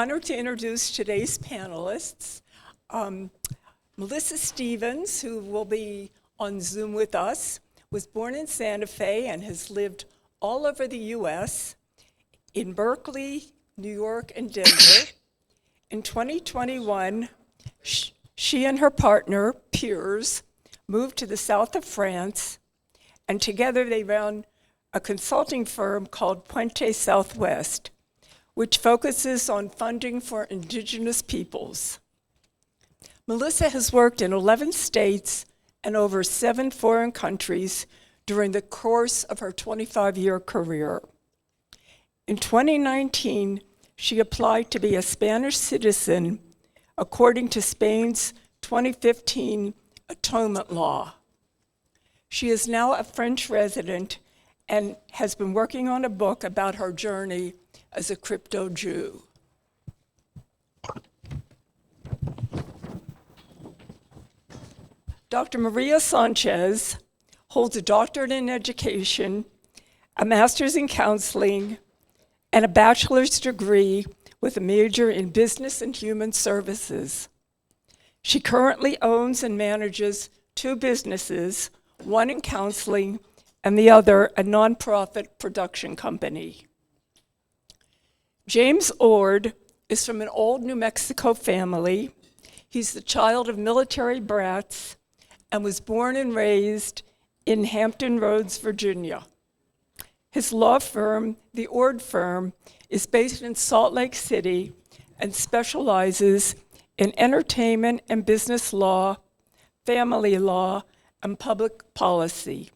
honored to introduce today's panelists. Melissa Stevens, who will be on Zoom with us, was born in Santa Fe and has lived all over the U.S., in Berkeley, New York, and Denver. In 2021, she and her partner, Piers, moved to the south of France, and together they ran a consulting firm called Puente Southwest, which focuses on funding for indigenous peoples. Melissa has worked in 11 states and over 7 foreign countries during the course of her 25-year career. In 2019, she applied to be a Spanish citizen according to Spain's 2015 atonement law. She is now a French resident and has been working on a book about her journey as a crypto Jew. Dr. Maria Sanchez holds a doctorate in education, a master's in counseling, and a bachelor's degree with a major in business and human services. She currently owns and manages 2 businesses, one in counseling and the other a nonprofit production company. James Ord is from an old New Mexico family. He's the child of military brats and was born and raised in Hampton Roads, Virginia. His law firm, the Ord Firm, is based in Salt Lake City and specializes in entertainment and business law, family law, and public policy.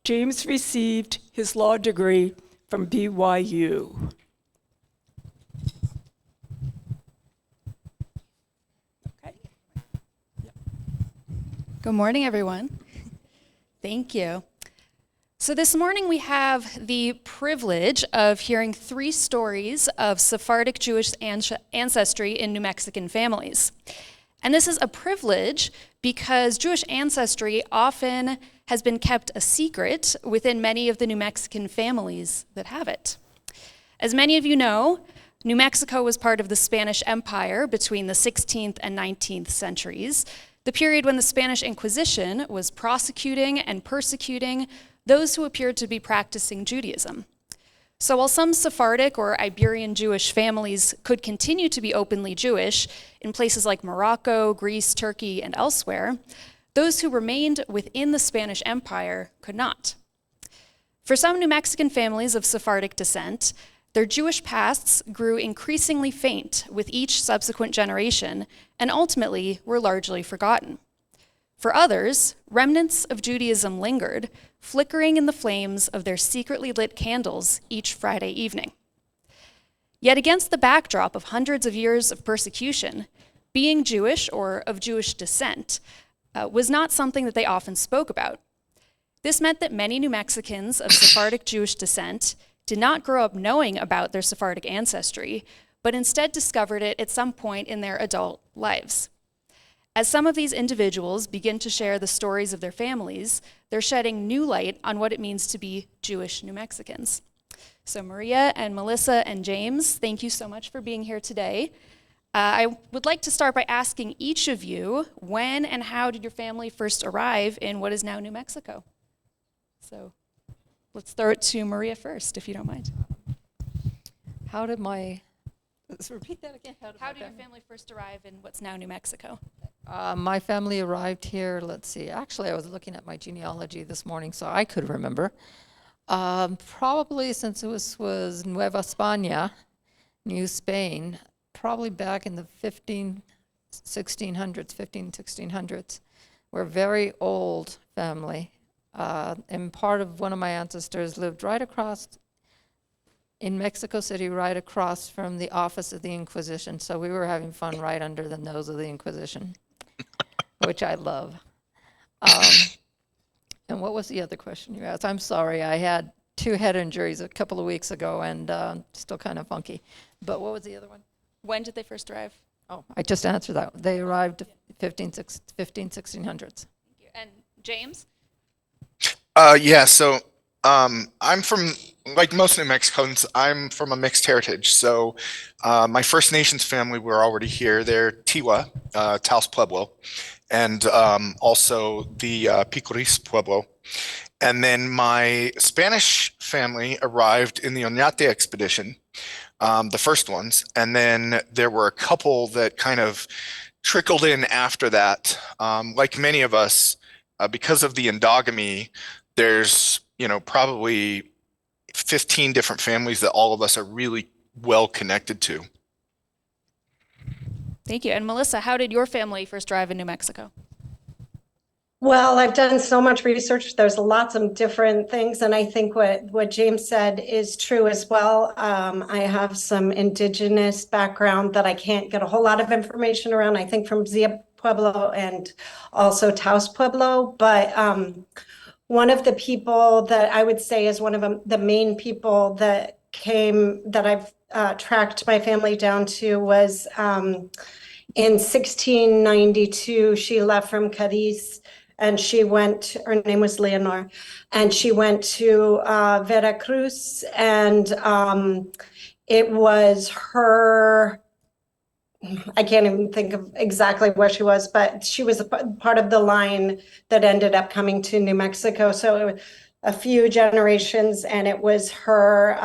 James received his law degree from BYU. Okay. Good morning, everyone. Thank you. So this morning we have the privilege of hearing 3 stories of Sephardic Jewish ancestry in New Mexican families. And this is a privilege because Jewish ancestry often has been kept a secret within many of the New Mexican families that have it. As many of you know, New Mexico was part of the Spanish Empire between the 16th and 19th centuries, the period when the Spanish Inquisition was prosecuting and persecuting those who appeared to be practicing Judaism. So while some Sephardic or Iberian Jewish families could continue to be openly Jewish in places like Morocco, Greece, Turkey, and elsewhere, those who remained within the Spanish Empire could not. For some New Mexican families of Sephardic descent, their Jewish pasts grew increasingly faint with each subsequent generation and ultimately were largely forgotten. For others, remnants of Judaism lingered, flickering in the flames of their secretly lit candles each Friday evening. Yet against the backdrop of hundreds of years of persecution, being Jewish or of Jewish descent was not something that they often spoke about. This meant that many New Mexicans of Sephardic Jewish descent did not grow up knowing about their Sephardic ancestry, but instead discovered it at some point in their adult lives. As some of these individuals begin to share the stories of their families, they're shedding new light on what it means to be Jewish New Mexicans. So Maria and Melissa and James, thank you so much for being here today. I would like to start by asking each of you, when and how did your family first arrive in what is now New Mexico? So let's throw it to Maria first, if you don't mind. Let's repeat that again. How did your family first arrive in what's now New Mexico? My family arrived here, let's see, actually I was looking at my genealogy this morning so I could remember. Probably since it was Nueva España, New Spain, probably back in the 1600s. We're a very old family. And part of one of my ancestors lived right across in Mexico City, right across from the office of the Inquisition. So we were having fun right under the nose of the Inquisition, which I love. And what was the other question you asked? I'm sorry, I had 2 head injuries a couple of weeks ago and still kind of funky. But what was the other one? When did they first arrive? Oh, I just answered that. They arrived 1600s. Thank you. And James? So I'm from like most New Mexicans, I'm from a mixed heritage. So my First Nations family were already here. They're Tiwa, Taos Pueblo, and also the Picoris Pueblo. And then my Spanish family arrived in the Oñate expedition, the first ones. And then there were a couple that kind of trickled in after that. Like many of us, because of the endogamy, there's, probably 15 different families that all of us are really well connected to. Thank you. And Melissa, how did your family first arrive in New Mexico? Well, I've done so much research. There's lots of different things, and I think what James said is true as well. I have some indigenous background that I can't get a whole lot of information around. I think from Zia Pueblo and also Taos Pueblo, but one of the people that I would say is one of the main people that I've tracked my family down to was in 1692. She left from Cadiz and her name was Leonor, and she went to Veracruz, and it was her. I can't even think of exactly where she was, but she was a part of the line that ended up coming to New Mexico. So it was a few generations, and it was her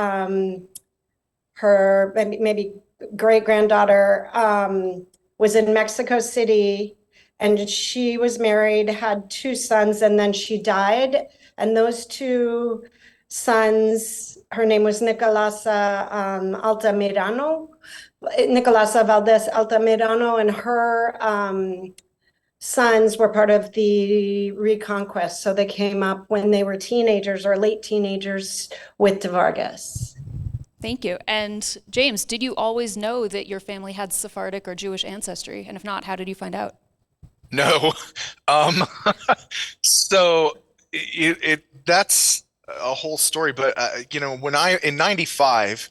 maybe great granddaughter was in Mexico City, and she was married, had two sons, and then she died. And those two sons, her name was Nicolasa Valdez Altamirano, and her sons were part of the Reconquest. So they came up when they were teenagers or late teenagers with de Vargas. Thank you. And James, did you always know that your family had Sephardic or Jewish ancestry? And if not, how did you find out? No. Um, so that's a whole story. But, when in 95,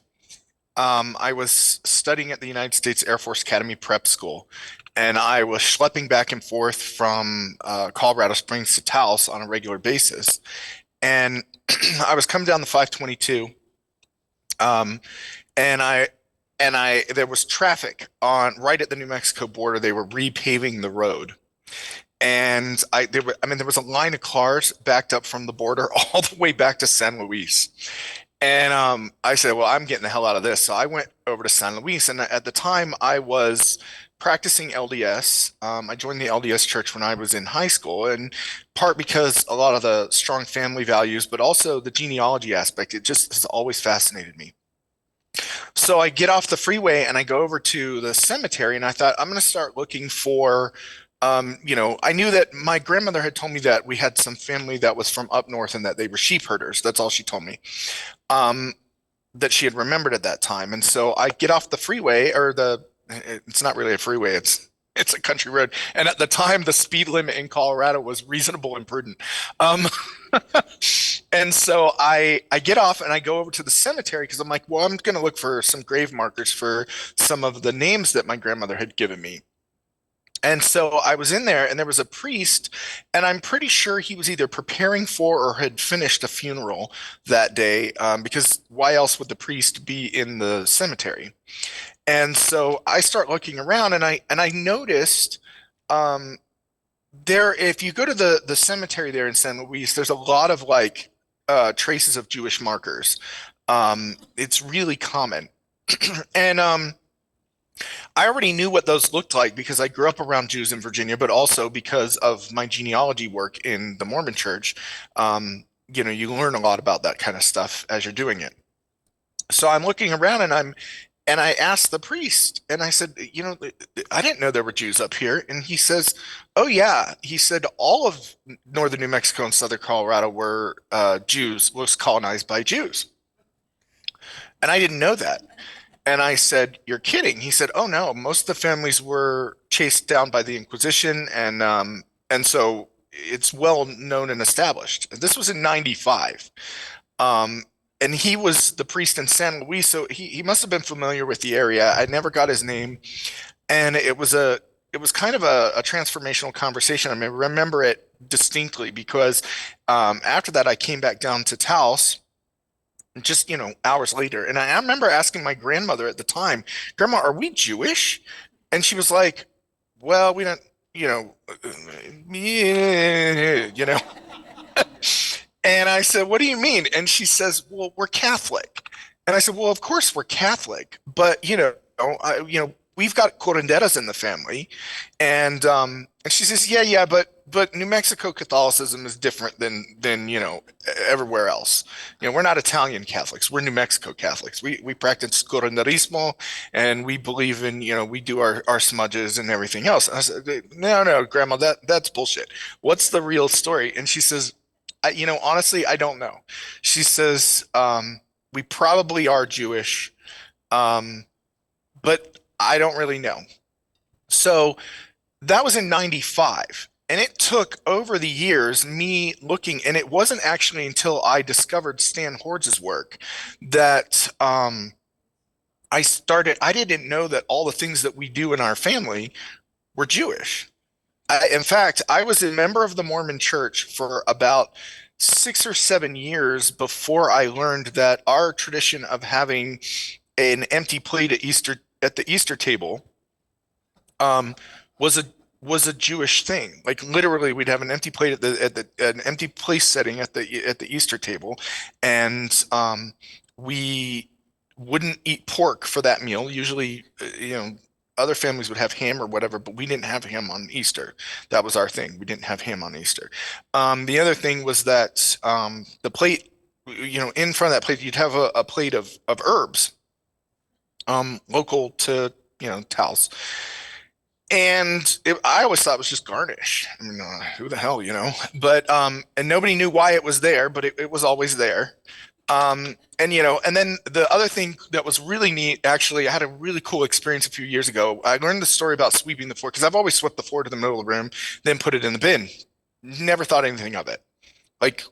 I was studying at the United States Air Force Academy Prep School, and I was schlepping back and forth from Colorado Springs to Taos on a regular basis. And I was coming down the 522, and there was traffic on right at the New Mexico border. They were repaving the road. And there was a line of cars backed up from the border all the way back to San Luis. And I said, well, I'm getting the hell out of this. So I went over to San Luis. And at the time, I was practicing LDS. I joined the LDS church when I was in high school, and part because a lot of the strong family values, but also the genealogy aspect. It just has always fascinated me. So I get off the freeway and I go over to the cemetery, and I thought, I'm going to start looking for I knew that my grandmother had told me that we had some family that was from up north and that they were sheep herders. That's all she told me, that she had remembered at that time. And so I get off the freeway, it's not really a freeway. It's a country road. And at the time, the speed limit in Colorado was reasonable and prudent. And so I get off and I go over to the cemetery because I'm like, well, I'm going to look for some grave markers for some of the names that my grandmother had given me. And so I was in there, and there was a priest, and I'm pretty sure he was either preparing for or had finished a funeral that day, because why else would the priest be in the cemetery? And so I start looking around, and I noticed if you go to the cemetery there in San Luis, there's a lot of traces of Jewish markers. It's really common, and I already knew what those looked like because I grew up around Jews in Virginia, but also because of my genealogy work in the Mormon church. You learn a lot about that kind of stuff as you're doing it. So I'm looking around, and I asked the priest, and I said, I didn't know there were Jews up here. And he says, oh yeah. He said all of northern New Mexico and southern Colorado were was colonized by Jews. And I didn't know that. And I said, you're kidding. He said, oh no, most of the families were chased down by the Inquisition, and so it's well known and established. This was in 95. And he was the priest in San Luis, so he must have been familiar with the area. I never got his name. And it was kind of a transformational conversation. I remember it distinctly because after that I came back down to Taos. just, hours later. And I remember asking my grandmother at the time, Grandma, are we Jewish? And she was like, well, we don't, yeah, And I said, what do you mean? And she says, well, we're Catholic. And I said, well, of course we're Catholic, but we've got curanderas in the family. And she says, yeah, but New Mexico Catholicism is different than everywhere else. We're not Italian Catholics. We're New Mexico Catholics. We practice curanderismo, and we believe in, we do our smudges and everything else. And I said, no, Grandma, that's bullshit. What's the real story? And she says, honestly, I don't know. She says, we probably are Jewish, but I don't really know. So that was in 95. And it took over the years me looking, and it wasn't actually until I discovered Stan Hortz's work that I didn't know that all the things that we do in our family were Jewish. In fact, I was a member of the Mormon Church for about 6 or 7 years before I learned that our tradition of having an empty plate at the Easter table was a Jewish thing. Like literally, we'd have an empty plate at an empty place setting at the Easter table, and we wouldn't eat pork for that meal. Usually, other families would have ham or whatever, but we didn't have ham on Easter. That was our thing. We didn't have ham on Easter. The other thing was that the plate, in front of that plate, you'd have a plate of herbs, local to, Taos. And I always thought it was just garnish. I mean, who the hell, But and nobody knew why it was there, but it was always there. And then the other thing that was really neat, actually, I had a really cool experience a few years ago. I learned the story about sweeping the floor because I've always swept the floor to the middle of the room, then put it in the bin. Never thought anything of it. Like,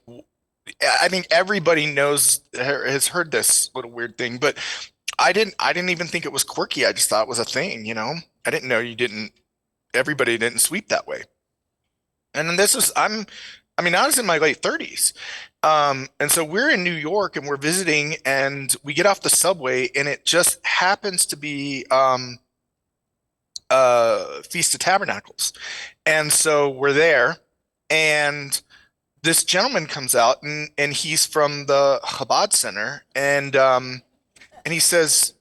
I think everybody has heard this little weird thing, but I didn't even think it was quirky. I just thought it was a thing, I didn't know everybody didn't sweep that way. And then I was in my late 30s. And so we're in New York and we're visiting and we get off the subway and it just happens to be Feast of Tabernacles. And so we're there and this gentleman comes out and he's from the Chabad Center and he says,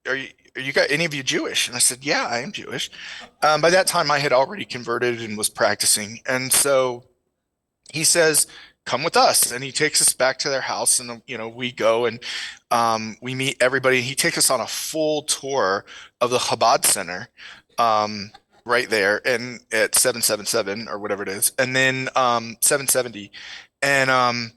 Are you got any of you Jewish? And I said, yeah, I am Jewish. By that time I had already converted and was practicing. And so he says, come with us. And he takes us back to their house and, we go and we meet everybody. He takes us on a full tour of the Chabad Center right there and at 777 or whatever it is. And then 770. And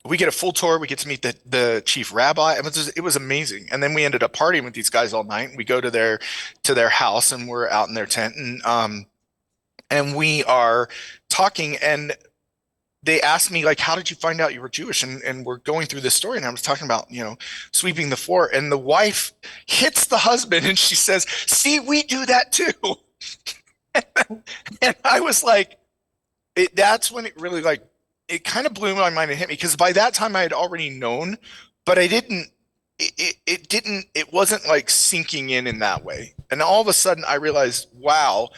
we get a full tour. We get to meet the chief rabbi. It was amazing. And then we ended up partying with these guys all night. We go to their house and we're out in their tent and we are talking and they asked me, like, how did you find out you were Jewish? And we're going through this story and I was talking about, sweeping the floor and the wife hits the husband and she says, see, we do that too. And I was like, that's when it really it kind of blew my mind and hit me because by that time I had already known, but it wasn't like sinking in that way. And all of a sudden I realized, wow,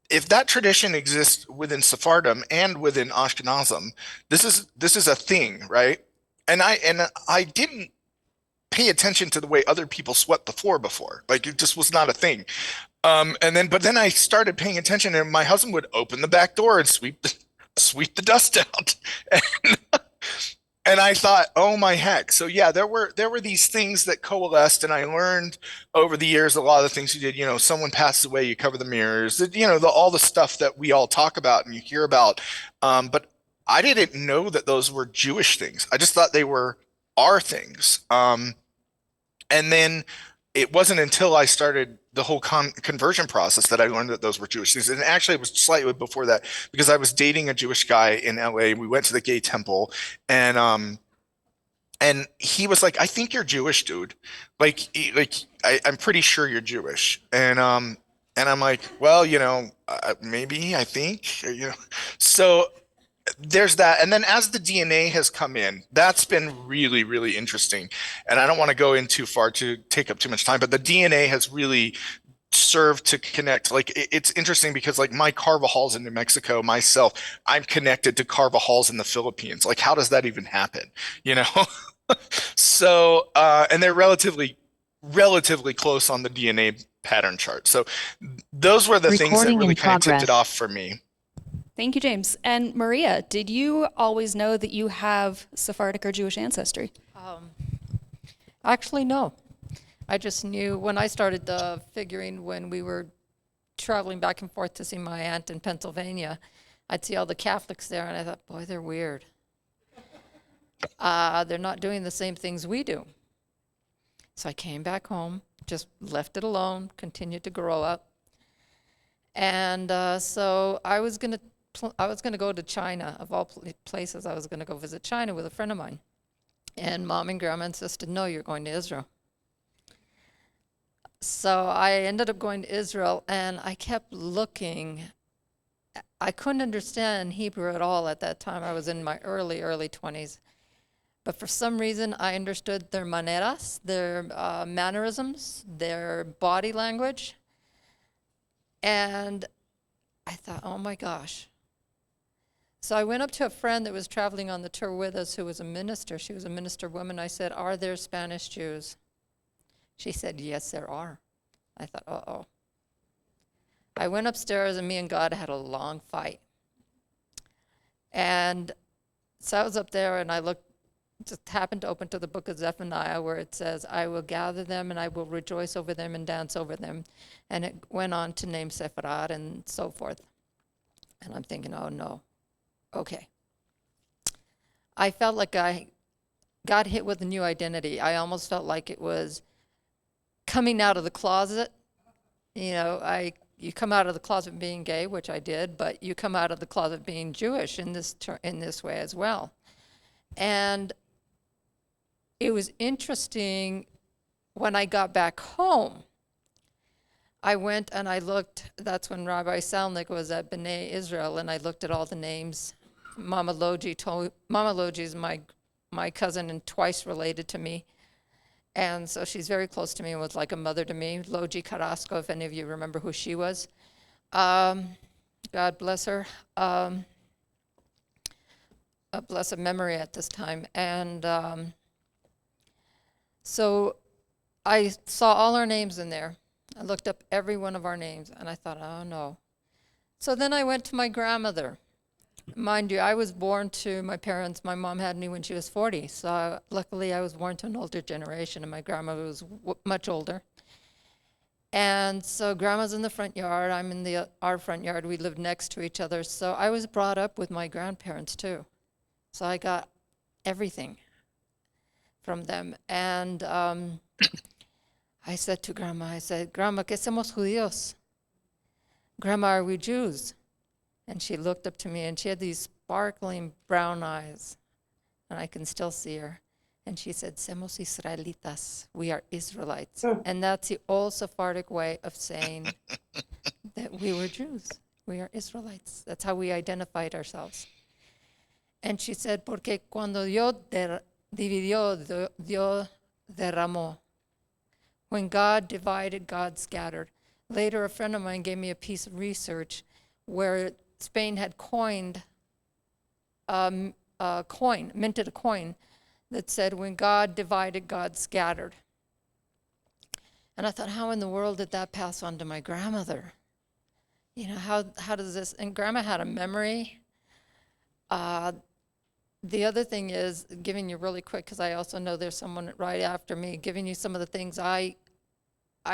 if that tradition exists within Sephardim and within Ashkenazim, this is a thing, right? And I didn't pay attention to the way other people swept the floor before. Like it just was not a thing. But then I started paying attention and my husband would open the back door and sweep the dust out. And I thought, oh my heck. So yeah, there were these things that coalesced and I learned over the years a lot of the things you did, someone passes away, you cover the mirrors, all the stuff that we all talk about and you hear about. But I didn't know that those were Jewish things. I just thought they were our things. And then it wasn't until I started the whole conversion process that I learned that those were Jewish things. And actually, it was slightly before that because I was dating a Jewish guy in LA. We went to the gay temple, and he was like, "I think you're Jewish, dude. I'm pretty sure you're Jewish." And I'm like, "Well, maybe I think, So there's that. And then as the DNA has come in, that's been really, really interesting. And I don't want to go in too far to take up too much time, but the DNA has really served to connect. Like it's interesting because like my Carvajals in New Mexico, myself, I'm connected to Carvajals in the Philippines. Like how does that even happen? You know? So and they're relatively close on the DNA pattern chart. So those were the things that Recording really in kind of tipped it progress. off for me. Thank you, James. And Maria, did you always know that you have Sephardic or Jewish ancestry? Actually, no. I just knew when I started figuring when we were traveling back and forth to see my aunt in Pennsylvania, I'd see all the Catholics there, and I thought, boy, they're weird. They're not doing the same things we do. So I came back home, just left it alone, continued to grow up. And so I was going to go to China, of all places. I was going to go visit China with a friend of mine. And Mom and Grandma insisted, no, you're going to Israel. So I ended up going to Israel, and I kept looking. I couldn't understand Hebrew at all at that time. I was in my early 20s. But for some reason, I understood their maneras, their mannerisms, their body language. And I thought, oh my gosh. So I went up to a friend that was traveling on the tour with us who was a minister. She was a minister woman. I said, are there Spanish Jews? She said, yes, there are. I thought, uh-oh. I went upstairs, and me and God had a long fight. And so I was up there, and I just happened to open to the book of Zephaniah, where it says, I will gather them, and I will rejoice over them and dance over them. And it went on to name Sepharad and so forth. And I'm thinking, oh, no. Okay. I felt like I got hit with a new identity. I almost felt like it was coming out of the closet. You know, you come out of the closet being gay, which I did, but you come out of the closet being Jewish in this way as well. And it was interesting when I got back home. I went and I looked. That's when Rabbi Salnik was at B'nai Israel, and I looked at all the names. Mama Logi is my cousin and twice related to me. And so she's very close to me and was like a mother to me. Logi Carrasco, if any of you remember who she was. God bless her. A blessed memory at this time. And so I saw all our names in there. I looked up every one of our names, and I thought, oh, no. So then I went to my grandmother. Mind you, I was born to my parents. My mom had me when she was 40. So luckily, I was born to an older generation, and my grandmother was much older. And so grandma's in the front yard. I'm in our front yard. We lived next to each other. So I was brought up with my grandparents, too. So I got everything from them. And I said to Grandma, Grandma, ¿qué somos judíos? Grandma, are we Jews? And she looked up to me, and she had these sparkling brown eyes, and I can still see her. And she said, Somos Israelitas. We are Israelites. And that's the old Sephardic way of saying that we were Jews. We are Israelites. That's how we identified ourselves. And she said, porque cuando Dios dividió, Dios derramó. When God divided, God scattered. Later, a friend of mine gave me a piece of research where Spain had minted a coin that said, when God divided, God scattered. And I thought, how in the world did that pass on to my grandmother? You know, how does this, and Grandma had a memory. The other thing is, giving you really quick, because I also know there's someone right after me, giving you some of the things I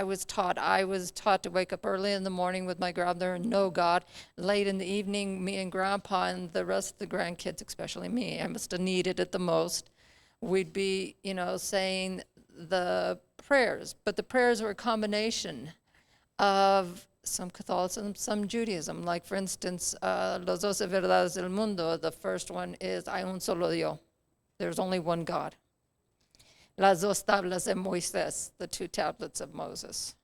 was taught. I was taught to wake up early in the morning with my grandmother and know God. Late in the evening, me and Grandpa and the rest of the grandkids, especially me, I must have needed it the most, we'd be, saying the prayers. But the prayers were a combination of some Catholicism, some Judaism. Like, for instance, Los 12 Verdades del Mundo, the first one is, Hay un solo Dios. There's only one God. Las dos tablas de Moisés, the two tablets of Moses.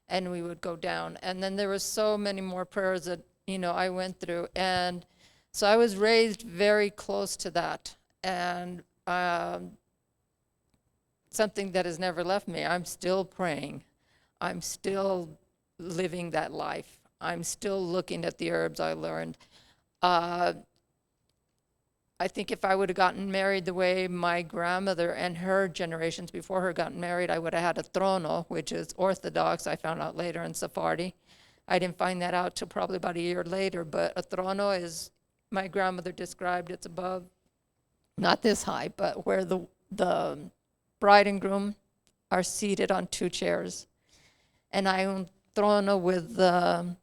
And we would go down. And then there were so many more prayers that, I went through. And So I was raised very close to that, and something that has never left me. I'm still praying. I'm still living that life. I'm still looking at the herbs I learned. I think if I would have gotten married the way my grandmother and her generations before her got married, I would have had a trono, which is Orthodox. I found out later in Sephardi. I didn't find that out till probably about a year later, but a trono is, my grandmother described, it's above, not this high, but where the bride and groom are seated on two chairs. And I own trono with the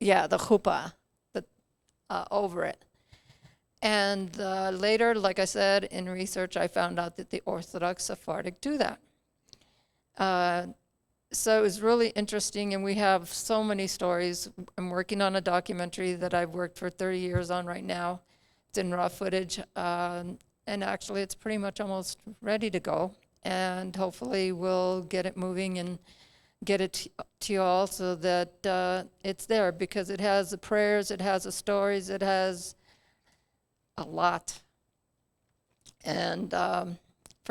chuppah over it. And later, like I said, in research, I found out that the Orthodox Sephardic do that. So it was really interesting, and we have so many stories. I'm working on a documentary that I've worked for 30 years on right now. It's in raw footage, and actually it's pretty much almost ready to go. And hopefully we'll get it moving and get it to you all so that it's there, because it has the prayers, it has the stories, it has a lot. And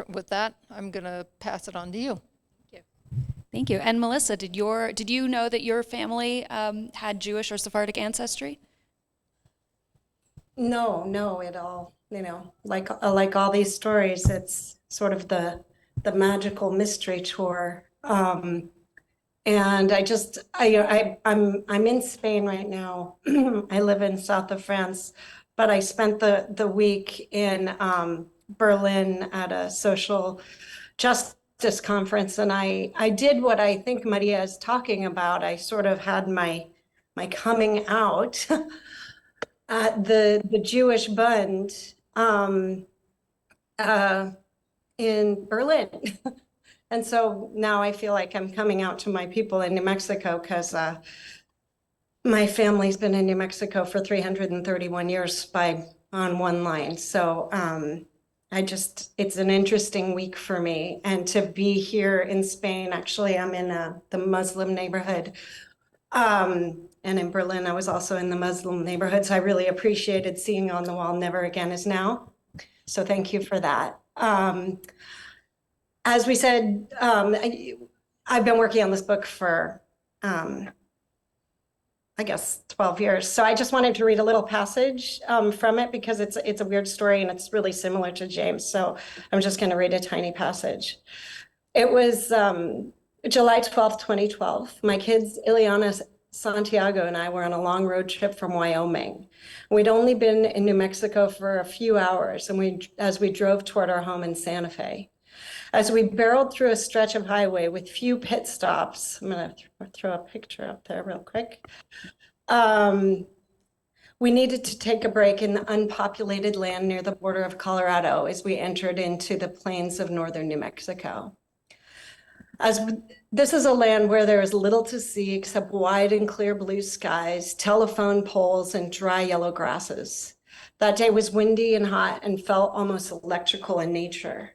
with that, I'm going to pass it on to you. Thank you. And Melissa, did you know that your family had Jewish or Sephardic ancestry? No, at all. Like all these stories, it's sort of the magical mystery tour. And I'm in Spain right now. I live in south of France, but I spent the week in Berlin at a social justice conference, and I did what I think Maria is talking about. I sort of had my coming out at the Jewish Bund in Berlin. And so now I feel like I'm coming out to my people in New Mexico, because my family's been in New Mexico for 331 years on one line. So it's an interesting week for me. And to be here in Spain, actually, I'm in the Muslim neighborhood. And in Berlin, I was also in the Muslim neighborhood. So I really appreciated seeing on the wall, "Never again is now." So thank you for that. As we said, I've been working on this book for, I guess, 12 years. So I just wanted to read a little passage from it, because it's a weird story and it's really similar to James. So I'm just going to read a tiny passage. It was July 12th, 2012. My kids, Ileana, Santiago, and I were on a long road trip from Wyoming. We'd only been in New Mexico for a few hours, and as we drove toward our home in Santa Fe. As we barreled through a stretch of highway with few pit stops, I'm going to throw a picture up there real quick. We needed to take a break in the unpopulated land near the border of Colorado as we entered into the plains of northern New Mexico. This is a land where there is little to see except wide and clear blue skies, telephone poles, and dry yellow grasses. That day was windy and hot and felt almost electrical in nature.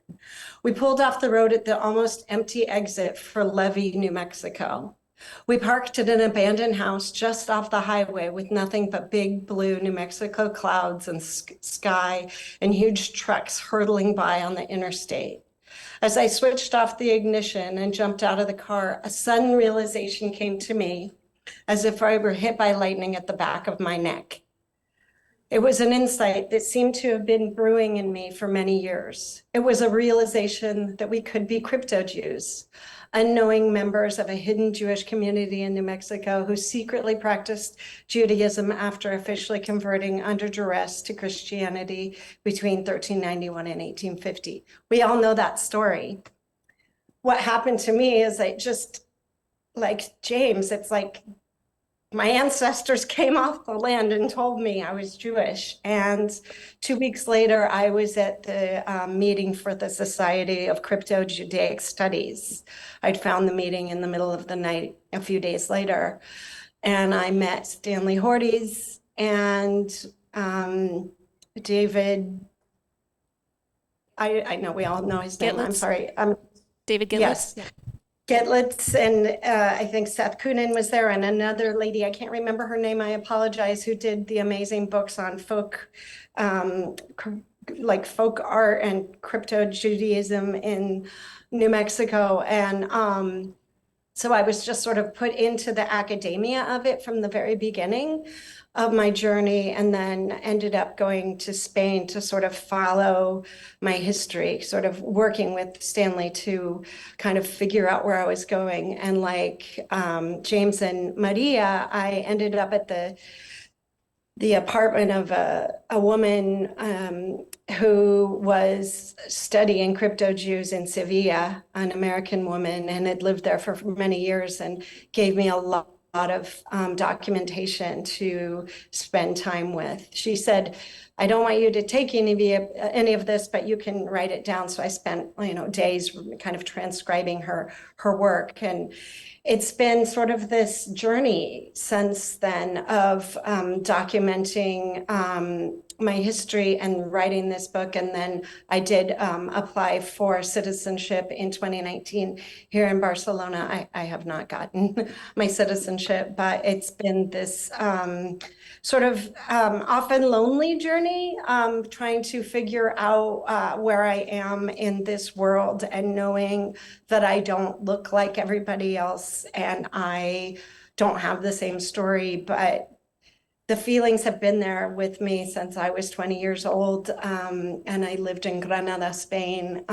We pulled off the road at the almost empty exit for Levy, New Mexico. We parked at an abandoned house just off the highway with nothing but big blue New Mexico clouds and sky and huge trucks hurtling by on the interstate. As I switched off the ignition and jumped out of the car, a sudden realization came to me, as if I were hit by lightning at the back of my neck. It was an insight that seemed to have been brewing in me for many years. It was a realization that we could be crypto-Jews, unknowing members of a hidden Jewish community in New Mexico who secretly practiced Judaism after officially converting under duress to Christianity between 1391 and 1850. We all know that story. What happened to me is like James, it's like my ancestors came off the land and told me I was Jewish. And 2 weeks later, I was at the meeting for the Society of Crypto-Judaic Studies. I'd found the meeting in the middle of the night a few days later. And I met Stanley Horties and David. I know we all know his name. I'm Gitlitz? sorry. David Gitlitz? Yes. Yeah. Getlitz, and I think Seth Kunin was there, and another lady, I can't remember her name, I apologize, who did the amazing books on folk, like folk art and crypto Judaism in New Mexico. And so I was just sort of put into the academia of it from the very beginning of my journey, and then ended up going to Spain to sort of follow my history, sort of working with Stanley to kind of figure out where I was going. And like James and Maria, I ended up at the apartment of a woman who was studying crypto Jews in Sevilla, an American woman, and had lived there for many years, and gave me a lot of documentation to spend time with. She said, I don't want you to take any of this, but you can write it down. So I spent, days kind of transcribing her work. And it's been sort of this journey since then of documenting my history and writing this book. And then I did apply for citizenship in 2019 here in Barcelona. I have not gotten my citizenship, but it's been this sort of often lonely journey, trying to figure out where I am in this world, and knowing that I don't look like everybody else and I don't have the same story, but the feelings have been there with me since I was 20 years old. And I lived in Granada, Spain.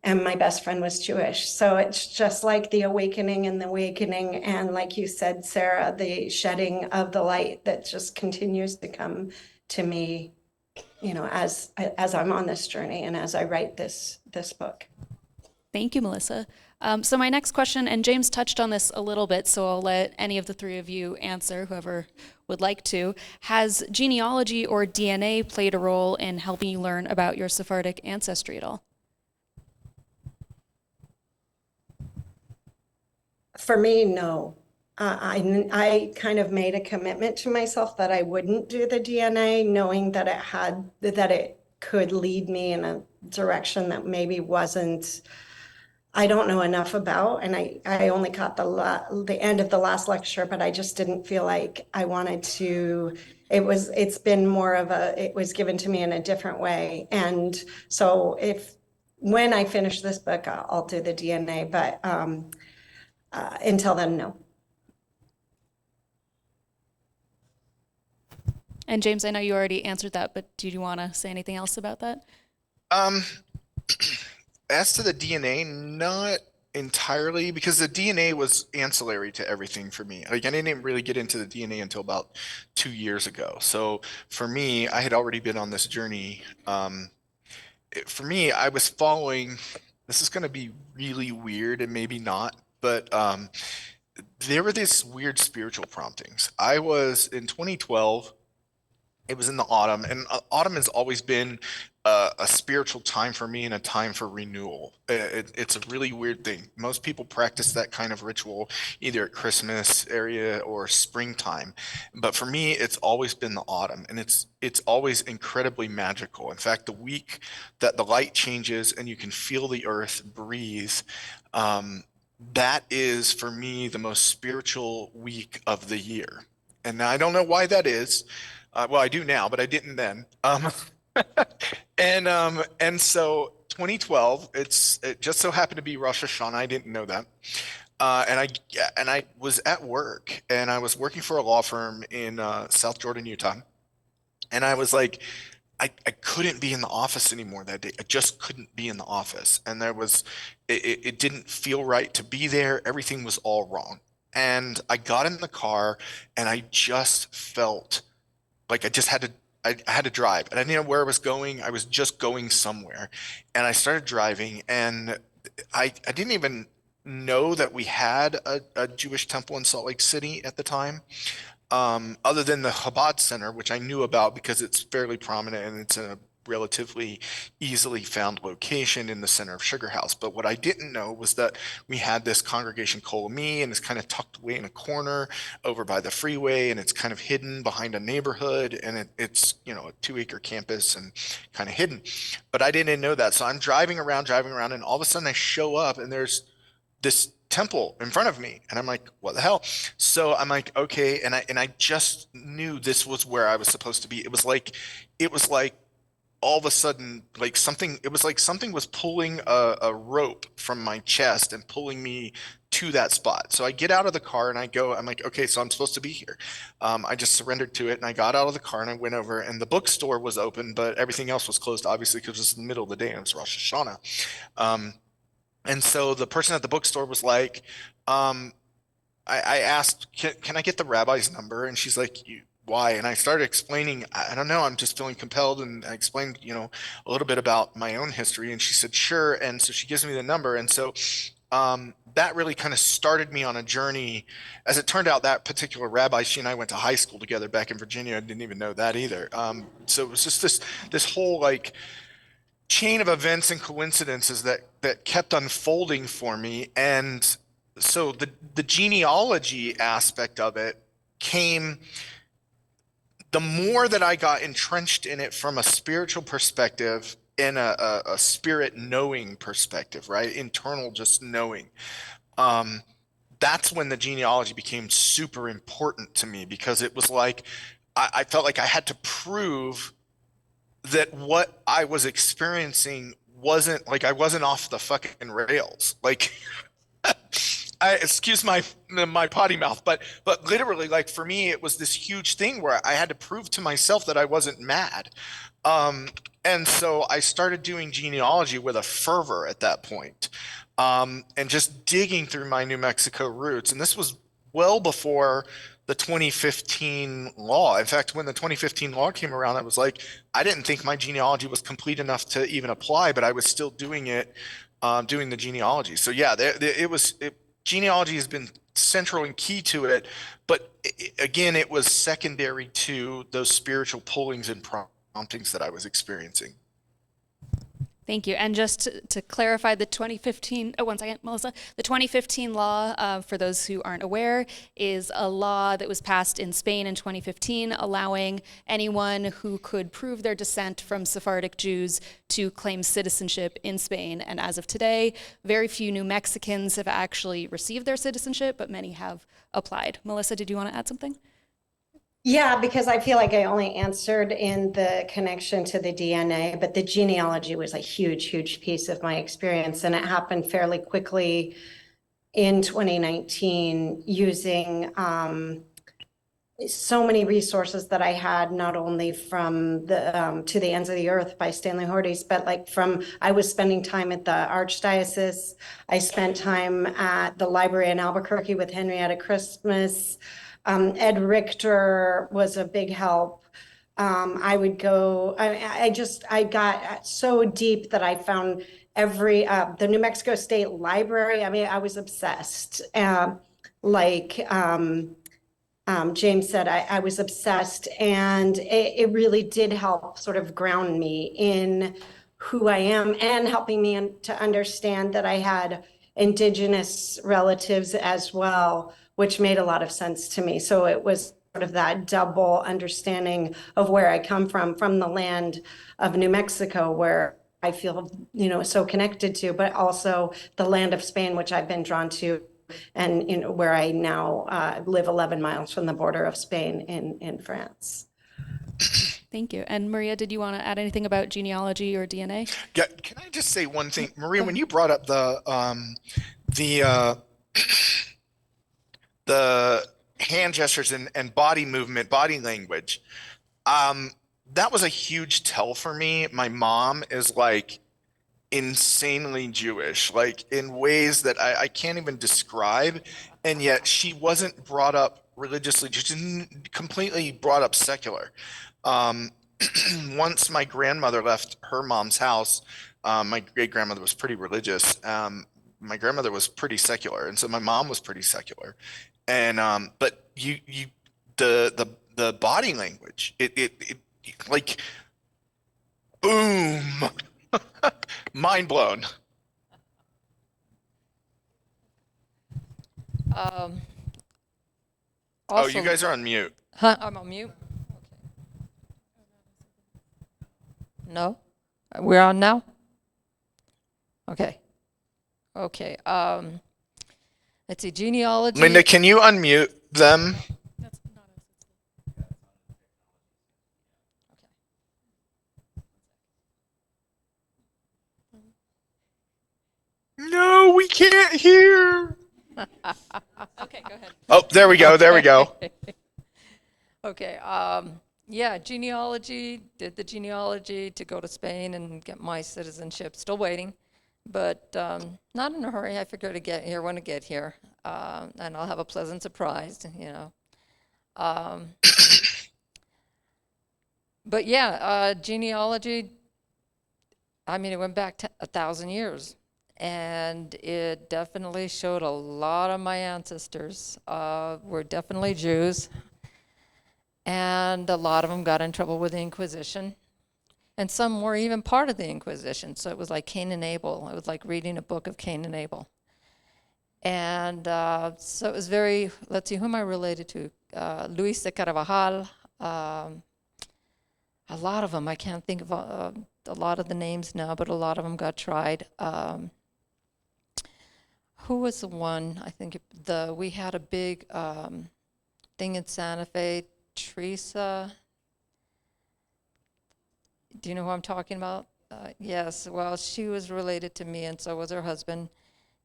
And my best friend was Jewish. So it's just like the awakening and the awakening. And like you said, Sarah, the shedding of the light that just continues to come to me, as I'm on this journey and as I write this book. Thank you, Melissa. So my next question, and James touched on this a little bit, so I'll let any of the three of you answer, whoever would like to. Has genealogy or DNA played a role in helping you learn about your Sephardic ancestry at all? For me, no. I kind of made a commitment to myself that I wouldn't do the DNA, knowing that it could lead me in a direction that maybe wasn't, I don't know enough about. And I only caught the end of the last lecture, but I just didn't feel like I wanted to. It's been more of it was given to me in a different way. And so when I finish this book, I'll do the DNA, but until then, no. And James, I know you already answered that, but do you want to say anything else about that? As to the DNA, not entirely, because the DNA was ancillary to everything for me. Like, I didn't really get into the DNA until about 2 years ago. So for me, I had already been on this journey. For me, I was following, this is going to be really weird and maybe not, but there were these weird spiritual promptings. I was in 2012. It was in the autumn, and autumn has always been a spiritual time for me and a time for renewal. It's a really weird thing. Most people practice that kind of ritual either at Christmas area or springtime, but for me, it's always been the autumn, and it's always incredibly magical. In fact, the week that the light changes and you can feel the earth breathe, that is for me the most spiritual week of the year. And I don't know why that is. Well, I do now, but I didn't then. And so 2012, it just so happened to be Rosh Hashanah. I didn't know that. And I was at work, and I was working for a law firm in South Jordan, Utah. And I was like, I couldn't be in the office anymore that day. I just couldn't be in the office. And it didn't feel right to be there. Everything was all wrong. And I got in the car, and I just felt like I had to drive, and I didn't know where I was going. I was just going somewhere, and I started driving, and I didn't even know that we had a Jewish temple in Salt Lake City at the time, other than the Chabad Center, which I knew about because it's fairly prominent and it's a relatively easily found location in the center of Sugar House. But what I didn't know was that we had this congregation Kol Mi, and it's kind of tucked away in a corner over by the freeway, and it's kind of hidden behind a neighborhood, and it's a 2-acre campus and kind of hidden. But I didn't know that. So I'm driving around, and all of a sudden I show up, and there's this temple in front of me, and I'm like, what the hell? So I'm like, okay, and I just knew this was where I was supposed to be. It was like all of a sudden, like something, it was like something was pulling a rope from my chest and pulling me to that spot. So I get out of the car and I'm like, okay, so I'm supposed to be here. I just surrendered to it, and I got out of the car and I went over, and the bookstore was open, but everything else was closed, obviously, because it was in the middle of the day and it was Rosh Hashanah. Um, and so the person at the bookstore was like, um, I asked, can I get the rabbi's number? And she's like, why? And I started explaining, I don't know, I'm just feeling compelled. And I explained, a little bit about my own history. And she said, sure. And so she gives me the number. And so that really kind of started me on a journey. As it turned out, that particular rabbi, she and I went to high school together back in Virginia. I didn't even know that either. So it was just this whole like chain of events and coincidences that kept unfolding for me. And so the genealogy aspect of it came the more that I got entrenched in it from a spiritual perspective, in a spirit knowing perspective, right? Internal just knowing. Um, that's when the genealogy became super important to me, because it was like I felt like I had to prove that what I was experiencing wasn't like I wasn't off the fucking rails. Like excuse my potty mouth, but literally, like, for me, it was this huge thing where I had to prove to myself that I wasn't mad. Um, and so I started doing genealogy with a fervor at that point, and just digging through my New Mexico roots. And this was well before the 2015 law. In fact, when the 2015 law came around, I was like, I didn't think my genealogy was complete enough to even apply, but I was still doing it, doing the genealogy. So yeah, genealogy has been central and key to it, but again, it was secondary to those spiritual pullings and promptings that I was experiencing. Thank you. And just to clarify, the 2015, one second, Melissa. The 2015 law, for those who aren't aware, is a law that was passed in Spain in 2015, allowing anyone who could prove their descent from Sephardic Jews to claim citizenship in Spain. And as of today, very few New Mexicans have actually received their citizenship, but many have applied. Melissa, did you want to add something? Yeah, because I feel like I only answered in the connection to the DNA, but the genealogy was a huge, huge piece of my experience. And it happened fairly quickly in 2019 using so many resources that I had, not only from the To the Ends of the Earth by Stanley Hordes, but like I was spending time at the Archdiocese. I spent time at the library in Albuquerque with Henrietta Christmas. Ed Richter was a big help. I would go, I got so deep that I found the New Mexico State Library. I mean, I was obsessed. James said, I was obsessed, and it really did help sort of ground me in who I am, and helping me to understand that I had indigenous relatives as well, which made a lot of sense to me. So it was sort of that double understanding of where I come from the land of New Mexico, where I feel, so connected to, but also the land of Spain, which I've been drawn to, and where I now live 11 miles from the border of Spain in France. Thank you. And Maria, did you want to add anything about genealogy or DNA? Yeah, can I just say one thing, Maria? When you brought up the hand gestures and body movement, body language, that was a huge tell for me. My mom is like insanely Jewish, like in ways that I can't even describe, and yet she wasn't brought up religiously, just completely brought up secular. Um, Once my grandmother left her mom's house, my great grandmother was pretty religious. My grandmother was pretty secular, and so my mom was pretty secular. And but the body language, it like boom, mind blown. Um, Oh, Also, you guys are on mute. huh, I'm on mute? No? We're on now? Okay. Okay. Let's see, genealogy. Linda, can you unmute them? No, we can't hear. Okay, go ahead. Oh, there we go. There we go. Okay, yeah, genealogy, did the genealogy to go to Spain and get my citizenship. Still waiting, but not in a hurry. I figure to get here when I get here, and I'll have a pleasant surprise, you know. But yeah, genealogy, I mean, it went back to 1,000 years. And it definitely showed a lot of my ancestors were definitely Jews. And a lot of them got in trouble with the Inquisition. And some were even part of the Inquisition. So it was like Cain and Abel. It was like reading a book of Cain and Abel. And so it was very, let's see, who am I related to? Luis de Carvajal. A lot of them, I can't think of a lot of the names now, but a lot of them got tried. Who was the one? I think we had a big thing in Santa Fe. Teresa. Do you know who I'm talking about? Yes. Well, she was related to me, and so was her husband.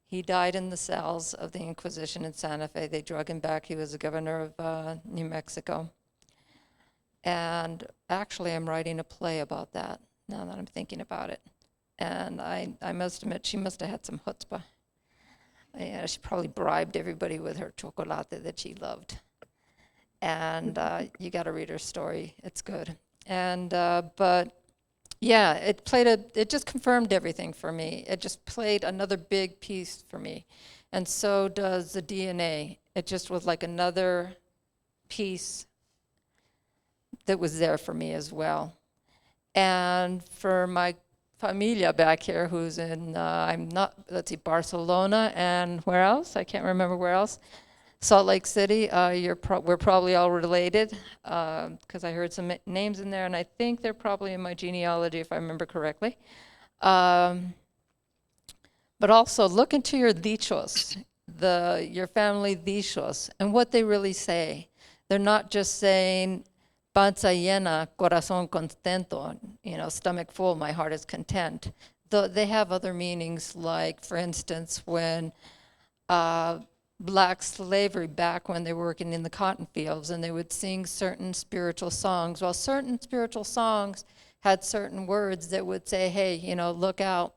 He died in the cells of the Inquisition in Santa Fe. They drug him back. He was the governor of New Mexico. And actually, I'm writing a play about that now that I'm thinking about it. And I must admit, she must have had some chutzpah. Yeah, she probably bribed everybody with her chocolate that she loved. And you got to read her story. It's good. And but yeah, it just confirmed everything for me. It just played another big piece for me. And so does the DNA. It just was like another piece that was there for me as well. And for my familia back here, who's in, Barcelona, and where else? I can't remember where else. Salt Lake City, we're probably all related, because I heard some names in there, and I think they're probably in my genealogy, if I remember correctly. But also look into your dichos, your family dichos, and what they really say. They're not just saying, panza llena, corazón contento, stomach full, my heart is content. They have other meanings, like, for instance, when black slavery, back when they were working in the cotton fields, and they would sing certain spiritual songs. Well, certain spiritual songs had certain words that would say, hey, look out,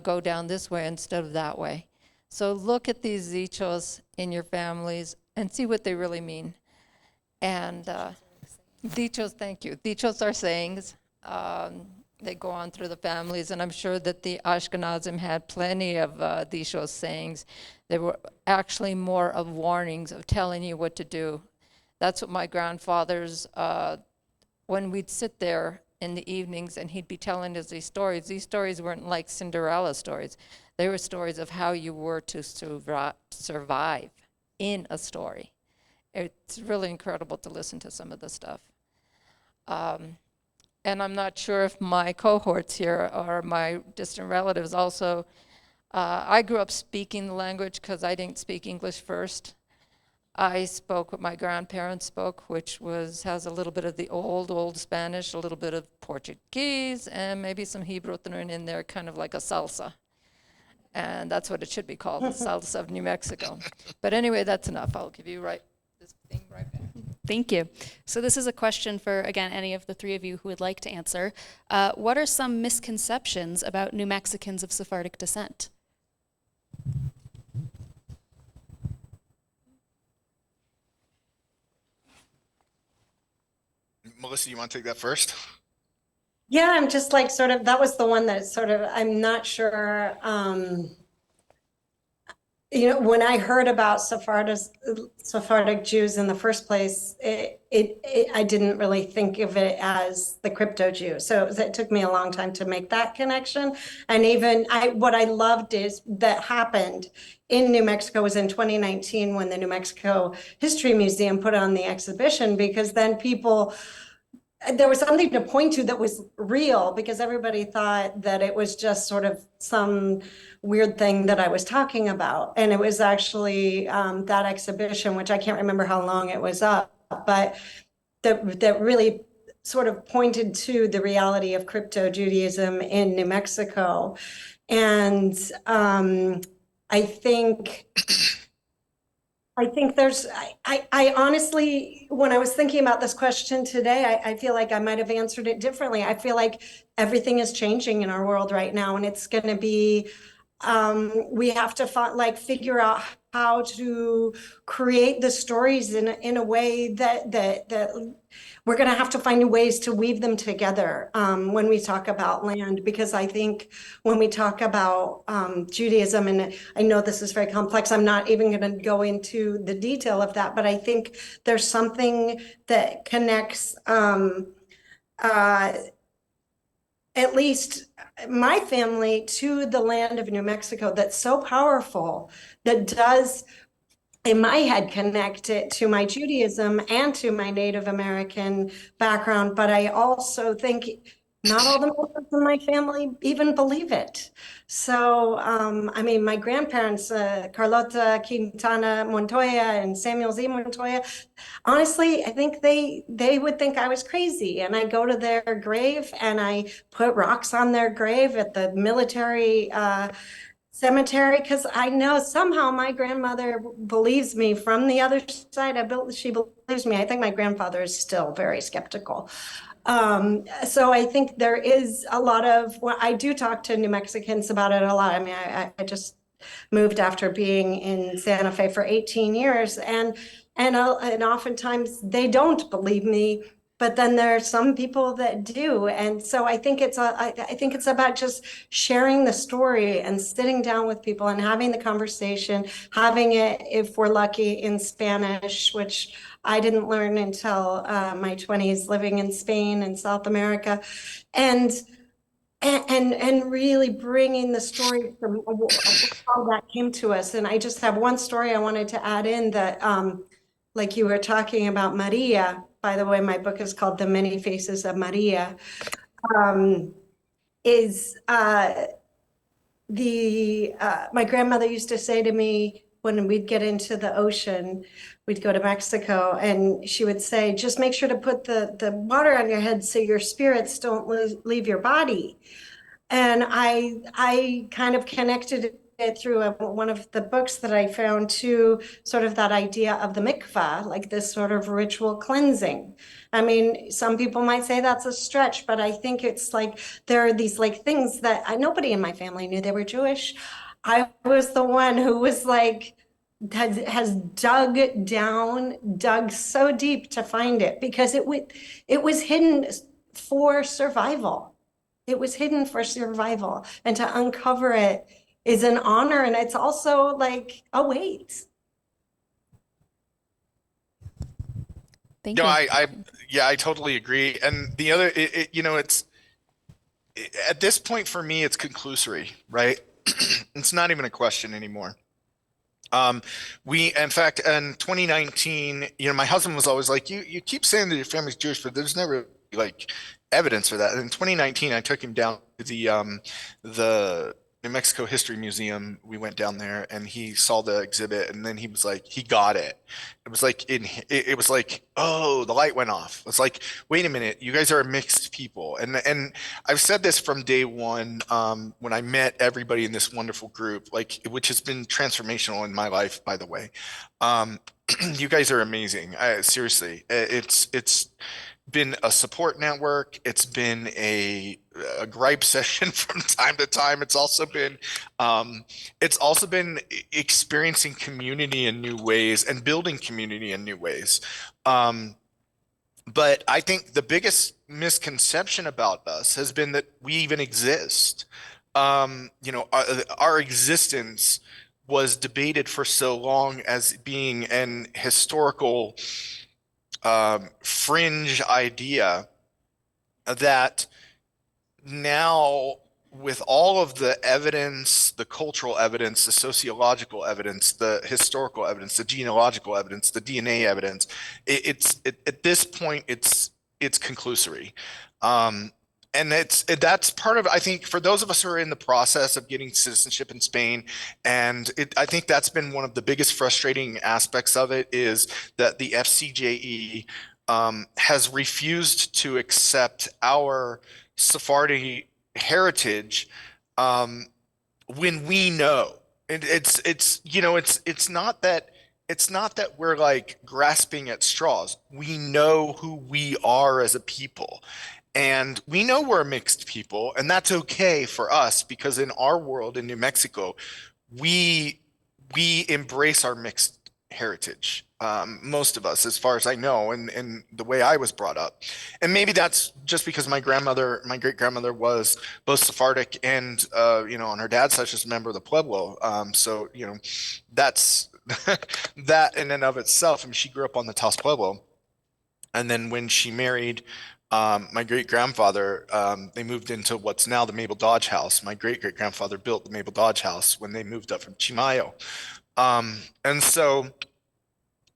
go down this way instead of that way. So look at these dichos in your families and see what they really mean. And dichos, thank you. Dichos are sayings. They go on through the families, and I'm sure that the Ashkenazim had plenty of dichos sayings. They were actually more of warnings of telling you what to do. That's what my grandfather's, when we'd sit there in the evenings and he'd be telling us these stories weren't like Cinderella stories. They were stories of how you were to survive in a story. It's really incredible to listen to some of the stuff. And I'm not sure if my cohorts here or my distant relatives also, I grew up speaking the language because I didn't speak English first. I spoke what my grandparents spoke, which has a little bit of the old Spanish, a little bit of Portuguese, and maybe some Hebrew thrown in there, kind of like a salsa. And that's what it should be called, the salsa of New Mexico. But anyway, that's enough. I'll give you this thing right back. Thank you. So this is a question for, again, any of the three of you who would like to answer. What are some misconceptions about New Mexicans of Sephardic descent? Melissa, you want to take that first? Yeah, I'm just like that was the one that I'm not sure. When I heard about Sephardic Jews in the first place, I didn't really think of it as the crypto Jew. So it took me a long time to make that connection. And even what I loved is that happened in New Mexico was in 2019 when the New Mexico History Museum put on the exhibition, because then people there was something to point to that was real, because everybody thought that it was just sort of some weird thing that I was talking about. And it was actually that exhibition, which I can't remember how long it was up, but that really sort of pointed to the reality of crypto Judaism in New Mexico. And I think I honestly, when I was thinking about this question today, I feel like I might have answered it differently. I feel like everything is changing in our world right now, and it's going to be, we have to figure out how to create the stories in a way that we're going to have to find ways to weave them together when we talk about land, because I think when we talk about Judaism, and I know this is very complex, I'm not even going to go into the detail of that, but I think there's something that connects at least my family to the land of New Mexico that's so powerful, that does, in my head, connect it to my Judaism and to my Native American background. But I also think not all the members of my family even believe it. So, I mean, my grandparents, Carlota Quintana Montoya and Samuel Z. Montoya, honestly, I think they would think I was crazy. And I go to their grave and I put rocks on their grave at the military cemetery, because I know somehow my grandmother believes me from the other side. She believes me. I think my grandfather is still very skeptical. So I think there is a lot of, well, I do talk to New Mexicans about it a lot. I mean, I just moved after being in Santa Fe for 18 years, and oftentimes they don't believe me, but then there are some people that do. And so I think I think it's about just sharing the story and sitting down with people and having the conversation, having it, if we're lucky, in Spanish, which I didn't learn until my 20s, living in Spain and South America, and really bringing the story from how that came to us. And I just have one story I wanted to add in that, like you were talking about Maria. By the way, my book is called The Many Faces of Maria. Is my grandmother used to say to me when we'd get into the ocean, we'd go to Mexico, and she would say, just make sure to put the water on your head so your spirits don't leave your body. And I kind of connected it through one of the books that I found to sort of that idea of the mikvah, like this sort of ritual cleansing. I mean, some people might say that's a stretch, but I think it's like there are these like things that nobody in my family knew they were Jewish. I was the one who was like, has dug so deep to find it, because it was hidden for survival. It was hidden for survival, and to uncover it is an honor. And it's also like, oh, wait. Thank No, you. I totally agree. And the other, at this point for me, it's conclusory, right? It's not even a question anymore. In fact, in 2019, my husband was always like, you keep saying that your family's Jewish, but there's never like evidence for that. And in 2019, I took him down to the New Mexico History Museum. We went down there and he saw the exhibit, and then he was like, he got it. It was like it was like, oh, the light went off. It's like, wait a minute, you guys are a mixed people. And I've said this from day one, when I met everybody in this wonderful group, like, which has been transformational in my life, by the way. You guys are amazing. Seriously, it's been a support network. It's been a gripe session from time to time. It's also been experiencing community in new ways and building community in new ways. But I think the biggest misconception about us has been that we even exist. Our existence was debated for so long as being an historical fringe idea, that now, with all of the evidence, the cultural evidence, the sociological evidence, the historical evidence, the genealogical evidence, the DNA evidence, at this point, it's conclusory. And that's part of, I think, for those of us who are in the process of getting citizenship in Spain, and I think that's been one of the biggest frustrating aspects of it, is that the FCJE has refused to accept our Sephardi heritage, when we know. It's not that we're like grasping at straws. We know who we are as a people. And we know we're a mixed people, and that's okay for us, because in our world in New Mexico, we embrace our mixed heritage. Most of us, as far as I know, and the way I was brought up. And maybe that's just because my great grandmother was both Sephardic and, on her dad's side, just a member of the Pueblo. So, that's that in and of itself. I mean, she grew up on the Taos Pueblo. And then when she married my great grandfather, they moved into what's now the Mabel Dodge House. My great great grandfather built the Mabel Dodge House when they moved up from Chimayo. And so,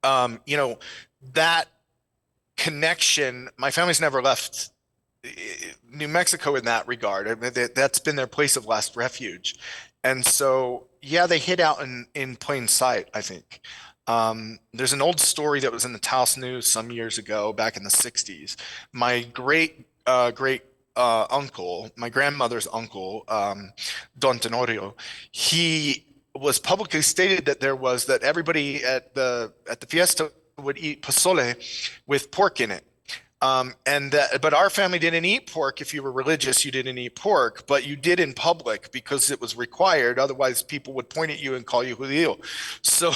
that connection, my family's never left New Mexico in that regard. I mean, that's been their place of last refuge. And so, yeah, they hid out in plain sight, I think. There's an old story that was in the Taos News some years ago, back in the 60s. My great uncle, my grandmother's uncle, Don Tenorio, he was publicly stated that everybody at the fiesta would eat pozole with pork in it. But our family didn't eat pork. If you were religious, you didn't eat pork, but you did in public because it was required. Otherwise, people would point at you and call you judío. So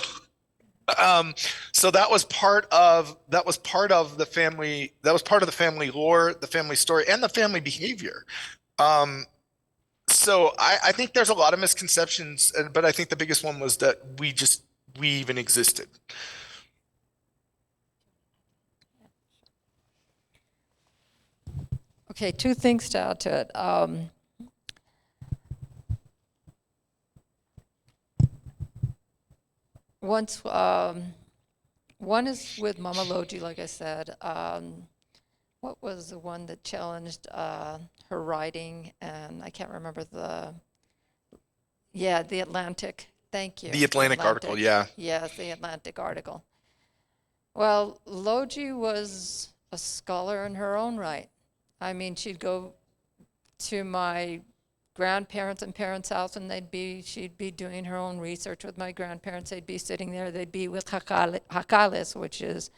that was part of the family. That was part of the family lore, the family story, and the family behavior. So I think there's a lot of misconceptions, but I think the biggest one was that we even existed. Okay, two things to add to it. One is with Mama Logie, like I said. What was the one that challenged her writing? And I can't remember the Atlantic. Thank you. The Atlantic article, yeah. Yes, the Atlantic article. Well, Logie was a scholar in her own right. I mean, she'd go to my grandparents and parents' house, and she'd be doing her own research with my grandparents. They'd be sitting there. They'd be with jacales, which is,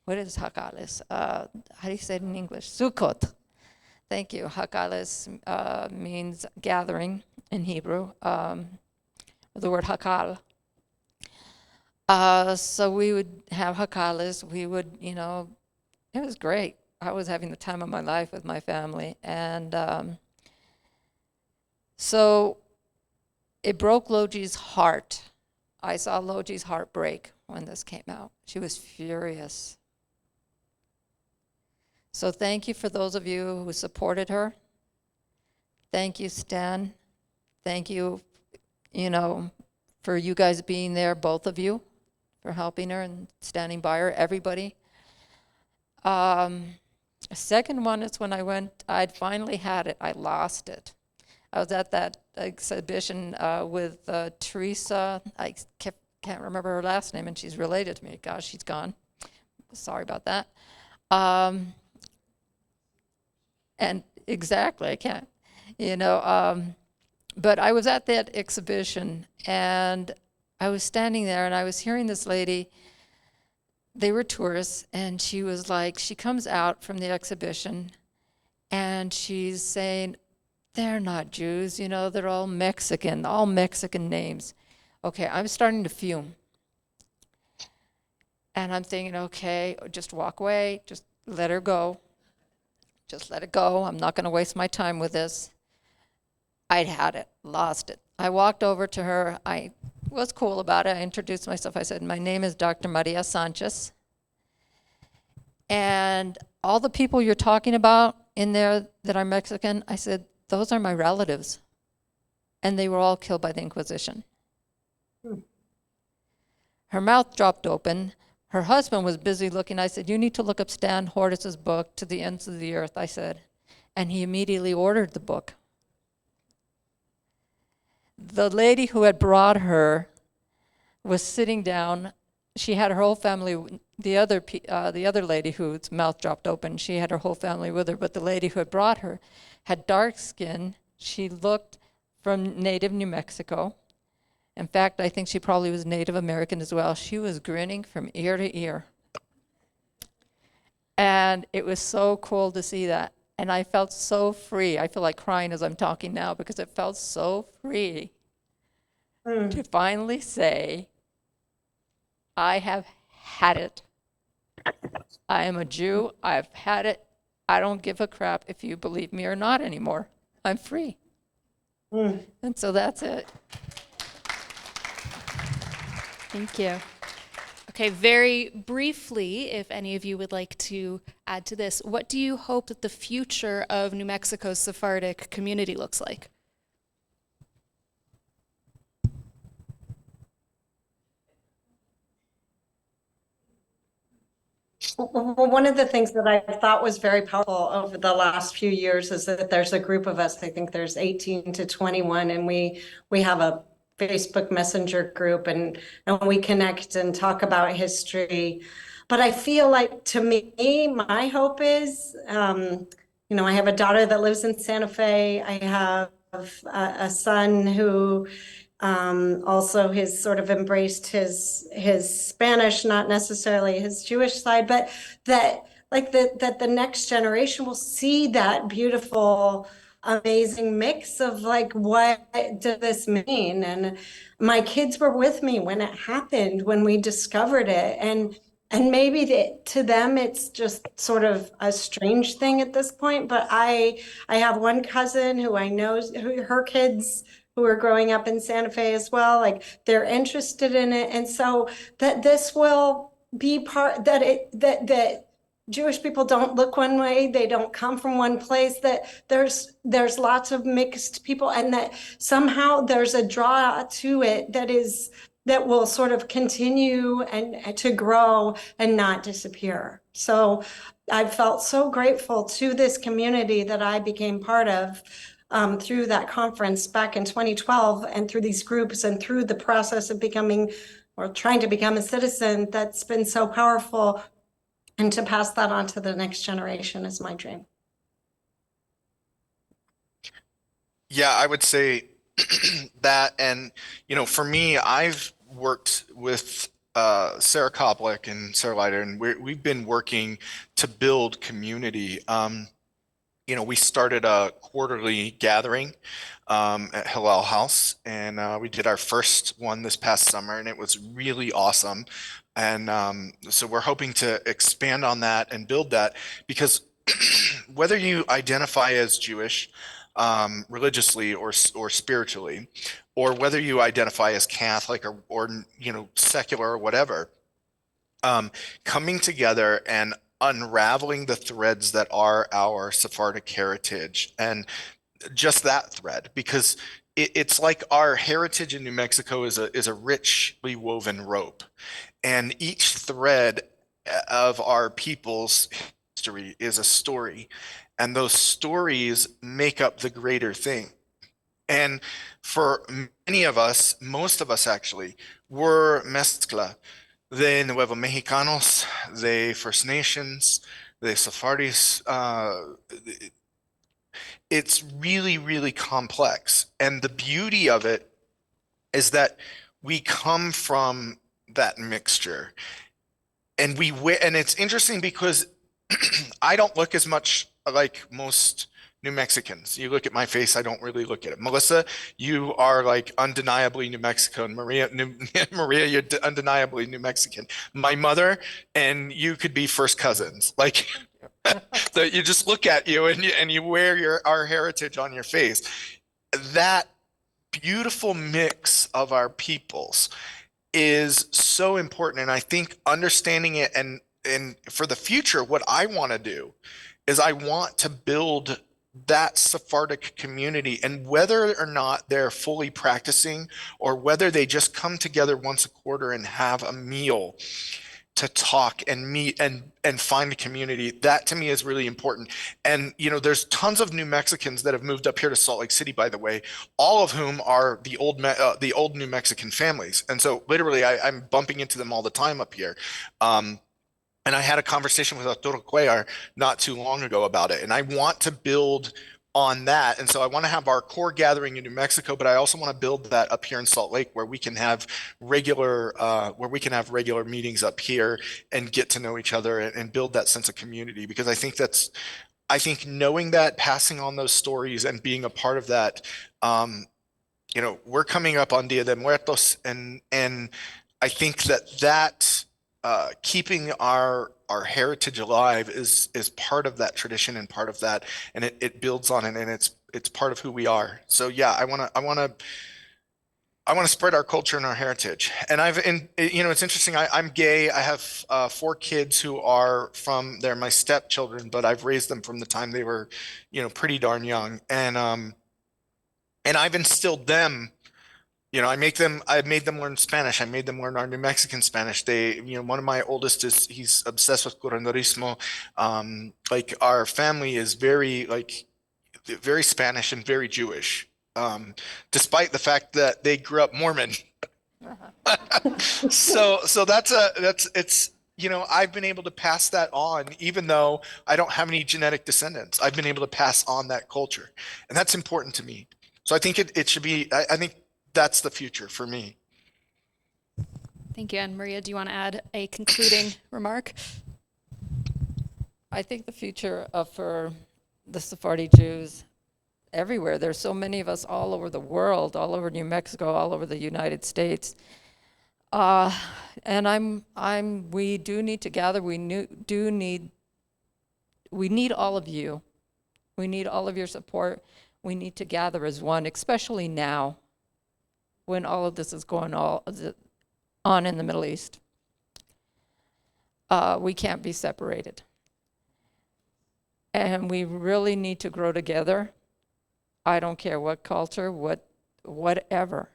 what is jacales? How do you say it in English? Sukkot. Thank you. Jacales means gathering in Hebrew. The word hakal. So we would have jacales. We would, it was great. I was having the time of my life with my family. And so it broke Logie's heart. I saw Logie's heart break when this came out. She was furious. So thank you for those of you who supported her. Thank you, Stan. Thank you, for you guys being there, both of you, for helping her and standing by her, everybody. Second one is when I'd finally had it. I lost it. I was at that exhibition with Teresa. I can't remember her last name, and she's related to me. Gosh, she's gone. Sorry about that. And exactly, I can't, but I was at that exhibition, and I was standing there, and I was hearing this lady. They were tourists, and she was like, she comes out from the exhibition, and she's saying, they're not Jews, they're all Mexican names. Okay, I'm starting to fume. And I'm thinking, okay, just walk away, just let her go. Just let it go. I'm not going to waste my time with this. I'd had it, lost it. I walked over to her. I was cool about it. I introduced myself. I said, my name is Dr. Maria Sanchez. And all the people you're talking about in there that are Mexican, I said, those are my relatives. And they were all killed by the Inquisition. Her mouth dropped open. her husband was busy looking. I said, you need to look up Stan Hortus's book, To the Ends of the Earth, I said. And he immediately ordered the book. The lady who had brought her was sitting down. She had her whole family, the other lady whose mouth dropped open, she had her whole family with her, but the lady who had brought her had dark skin. She looked from native New Mexico. In fact, I think she probably was Native American as well. She was grinning from ear to ear. And it was so cool to see that. And I felt so free. I feel like crying as I'm talking now because it felt so free to finally say, I have had it. I am a Jew. I've had it. I don't give a crap if you believe me or not anymore. I'm free. And so that's it. Thank you. Okay, very briefly, if any of you would like to add to this, what do you hope that the future of New Mexico's Sephardic community looks like? Well, one of the things that I thought was very powerful over the last few years is that there's a group of us, I think there's 18 to 21, and we have a Facebook Messenger group, and we connect and talk about history. But I feel like, to me, my hope is, I have a daughter that lives in Santa Fe. I have a son who also has sort of embraced his Spanish, not necessarily his Jewish side, but that the next generation will see that beautiful, amazing mix of like, what does this mean? And my kids were with me when it happened, when we discovered it, and maybe to them it's just sort of a strange thing at this point. But I have one cousin who I know, who her kids who are growing up in Santa Fe as well, like they're interested in it. And so that this will be part, that Jewish people don't look one way, they don't come from one place, that there's lots of mixed people, and that somehow there's a draw to it that will sort of continue and to grow and not disappear. So I felt so grateful to this community that I became part of through that conference back in 2012, and through these groups and through the process of becoming or trying to become a citizen. That's been so powerful. And to pass that on to the next generation is my dream. Yeah, I would say that. And, for me, I've worked with Sara and Sara Leiter, and we've been working to build community. We started a quarterly gathering at Hillel House, and we did our first one this past summer, and it was really awesome. And so we're hoping to expand on that and build that, because whether you identify as Jewish religiously or spiritually, or whether you identify as Catholic or secular or whatever, coming together and unraveling the threads that are our Sephardic heritage, and just that thread, because it's like our heritage in New Mexico is a richly woven rope, and each thread of our people's history is a story, and those stories make up the greater thing. And for many of us, most of us actually, we're mezcla de Nuevo Mexicanos, de First Nations, de Sephardis. It's really, really complex. And the beauty of it is that we come from that mixture. And it's interesting because I don't look as much like most New Mexicans. You look at my face, I don't really look at it. Melissa, you are like undeniably New Mexican. Maria, you're undeniably New Mexican. My mother and you could be first cousins. Like, so you just look at you and you wear our heritage on your face. That beautiful mix of our peoples is so important. And I think understanding it, and for the future, what I want to do is I want to build that Sephardic community, and whether or not they're fully practicing or whether they just come together once a quarter and have a meal, to talk and meet and find a community. That to me is really important. And there's tons of New Mexicans that have moved up here to Salt Lake City, by the way, all of whom are the old New Mexican families. And so literally I'm bumping into them all the time up here. And I had a conversation with Arturo Cuellar not too long ago about it. And I want to build on that. And so I want to have our core gathering in New Mexico, but I also want to build that up here in Salt Lake where we can have regular meetings up here and get to know each other and build that sense of community. Because I think knowing that, passing on those stories and being a part of that, we're coming up on Dia de Muertos, and I think that keeping our heritage alive is part of that tradition and part of that, and it builds on it, and it's part of who we are. So yeah, I want to spread our culture and our heritage. And it's interesting. I'm gay. I have 4 kids who are they're my stepchildren, but I've raised them from the time they were, pretty darn young, and I've instilled them. I've made them learn Spanish. I made them learn our New Mexican Spanish. One of my oldest he's obsessed with curanderismo. Like our family is very Spanish and very Jewish, despite the fact that they grew up Mormon. So it's, I've been able to pass that on, even though I don't have any genetic descendants. I've been able to pass on that culture, and that's important to me. So I think it should be, I think that's the future for me. Thank you. And Maria, do you want to add a concluding remark? I think the future for the Sephardi Jews everywhere, there's so many of us all over the world, all over New Mexico, all over the United States. And we do need to gather. We need all of you. We need all of your support. We need to gather as one, especially now, when all of this is going on in the Middle East. We can't be separated. And we really need to grow together. I don't care what culture, whatever.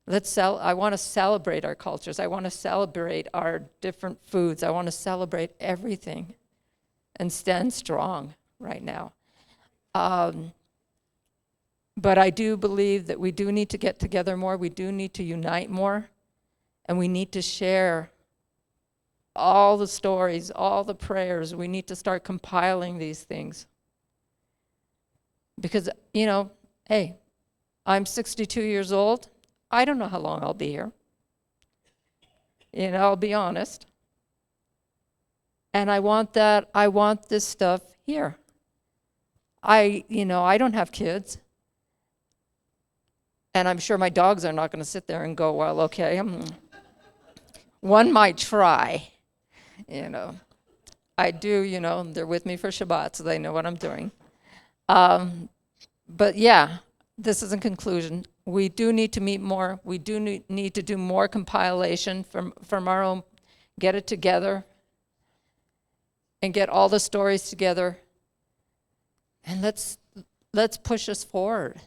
I want to celebrate our cultures. I want to celebrate our different foods. I want to celebrate everything and stand strong right now. But I do believe that we do need to get together more. We do need to unite more. And we need to share all the stories, all the prayers. We need to start compiling these things. Because, hey, I'm 62 years old. I don't know how long I'll be here. I'll be honest. And I want this stuff here. I don't have kids. And I'm sure my dogs are not going to sit there and go, well, okay, one might try, I do, they're with me for Shabbat, so they know what I'm doing. But yeah, this is in conclusion. We do need to meet more. We do need to do more compilation from our own, get it together, and get all the stories together. And let's push us forward.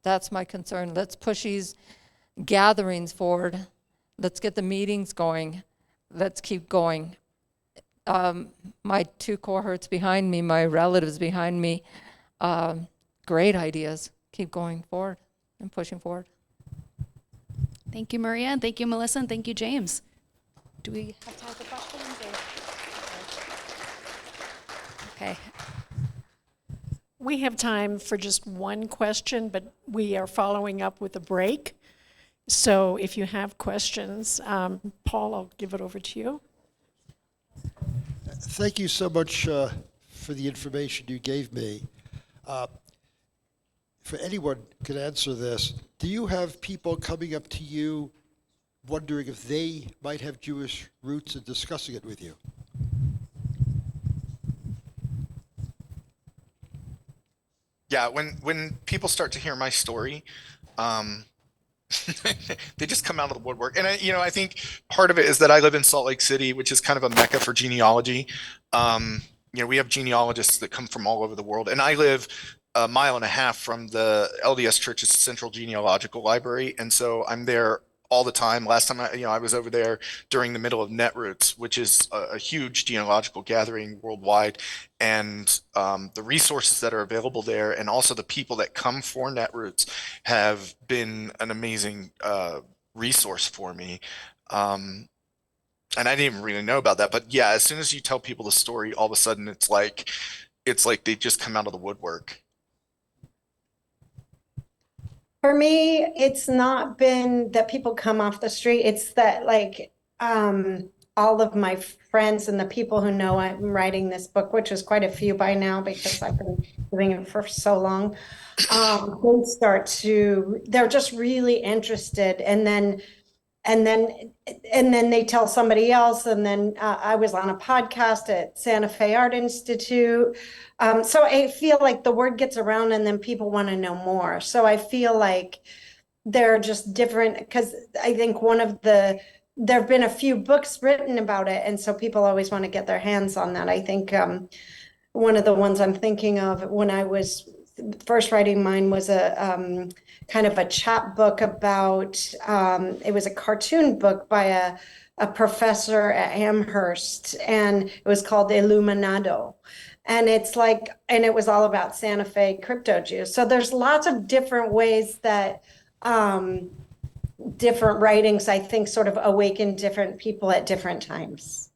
That's my concern. Let's push these gatherings forward. Let's get the meetings going. Let's keep going. My 2 cohorts behind me, my relatives behind me, great ideas. Keep going forward and pushing forward. Thank you, Maria, and thank you, Melissa, and thank you, James. Do we have time for questions? Okay. We have time for just one question, but we are following up with a break. So if you have questions, Paul, I'll give it over to you. Thank you so much for the information you gave me. For anyone could answer this, do you have people coming up to you wondering if they might have Jewish roots and discussing it with you? Yeah, when people start to hear my story, they just come out of the woodwork. And I think part of it is that I live in Salt Lake City, which is kind of a mecca for genealogy. We have genealogists that come from all over the world, and I live a mile and a half from the LDS Church's Central Genealogical Library, and so I'm there all the time. Last time I was over there during the middle of Netroots, which is a huge genealogical gathering worldwide, and the resources that are available there, and also the people that come for Netroots, have been an amazing resource for me. And I didn't even really know about that, but yeah, as soon as you tell people the story, all of a sudden it's like they just come out of the woodwork. For me, it's not been that people come off the street. It's that all of my friends and the people who know I'm writing this book, which is quite a few by now because I've been doing it for so long, they're just really interested, and then they tell somebody else, and then I was on a podcast at Santa Fe Art Institute. So I feel like the word gets around, and then people want to know more. So I feel like they're just different, because I think there have been a few books written about it, and so people always want to get their hands on that. I think one of the ones I'm thinking of when I was first writing mine was a kind of a chapbook about, it was a cartoon book by a professor at Amherst, and it was called Illuminado. And and it was all about Santa Fe crypto Jews. So there's lots of different ways that different writings, I think, sort of awaken different people at different times.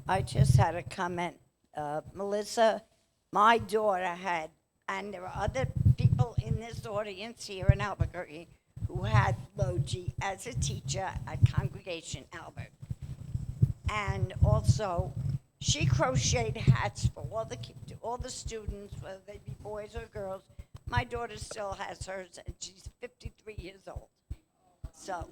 I just had a comment. Melissa, my daughter had, and there are other people in this audience here in Albuquerque who had Logie as a teacher at Congregation Albert. And also, she crocheted hats for all the students, whether they be boys or girls. My daughter still has hers, and she's 53 years old. So